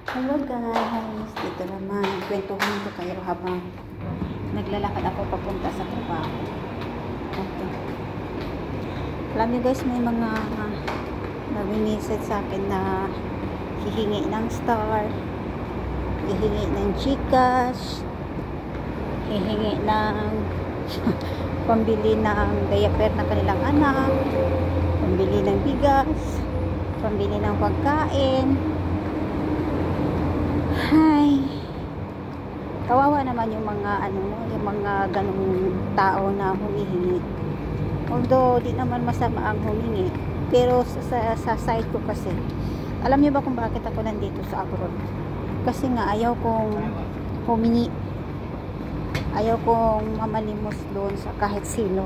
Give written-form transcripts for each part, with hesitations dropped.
Hello guys, dito naman. Kwentuhan ko kayo habang naglalakad ako papunta sa trabaho. Okay. Alam niyo guys, may mga nag-message sa akin na hihingi ng star, hihingi ng Gcash, hihingi ng pambili ng diaper na kanilang anak, pambili ng bigas, pambili ng pagkain. Hi. Kawawa naman yung mga yung mga ganung tao na humihingi. Although di naman masama ang humingi, pero sa side ko kasi, alam niyo ba kung bakit ako nandito sa abroad? Kasi nga ayaw kong humingi. Ayaw kong mamalimos doon sa kahit sino.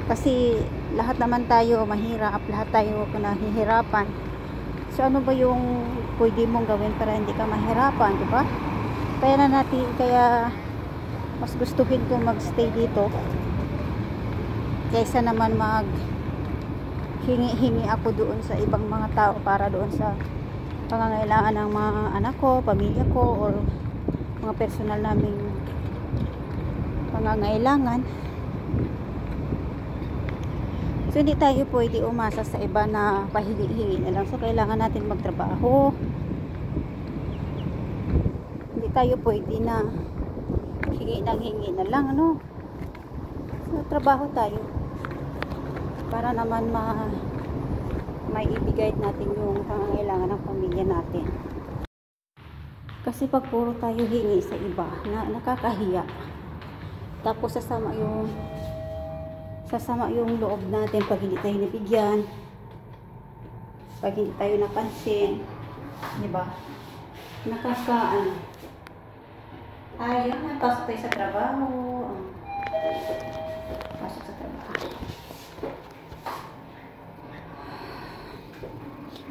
Kasi lahat naman tayo mahirap, lahat tayo nahihirapan. So ano ba yung pwede mong gawin para hindi ka mahirapan, di ba? Kaya mas gustuhin ko magstay dito kaysa naman hingi ako doon sa ibang mga tao para doon sa pangangailangan ng mga anak ko, pamilya ko, or mga personal naming pangangailangan. So hindi tayo pwede umasa sa iba na pahingi-hingi na lang. So kailangan natin magtrabaho. Hindi tayo pwede na hingi na lang, ano. So trabaho tayo para naman may ibigay natin yung pangangailangan ng pamilya natin. Kasi pag puro tayo hingi sa iba, nakakahiya. Tapos sasama yung loob natin pag hindi tayo nabigyan, pag hindi tayo napansin, di ba? Ayun, pasok tayo sa trabaho. Pasok sa trabaho.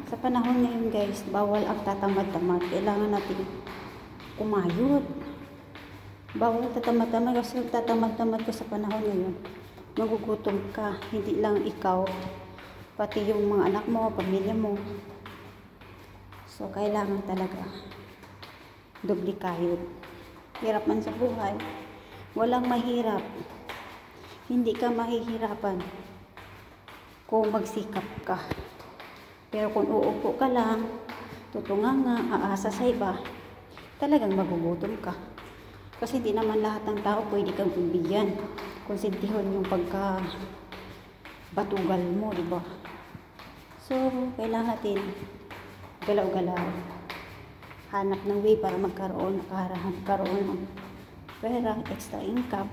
Sa panahon ngayon guys, bawal ang tatamad-tamad. Kailangan natin kumayod. Bawal tatamad-tamad, kasi tatamad-tamad ka sa panahon ngayon, magugutom ka. Hindi lang ikaw, pati yung mga anak mo, pamilya mo. So kailangan talaga doble kayod. Hirap man sa buhay, walang mahirap. Hindi ka mahihirapan kung magsikap ka. Pero kung uupo ka lang, tutunganga, aasa sa iba, talagang magugutom ka. Kasi di naman lahat ng tao pwede kang bibigyan. Konsentihon yung batugal mo, di ba? So, kailangan natin galaw-galaw. Hanap ng way para magkaroon ng pera, extra income.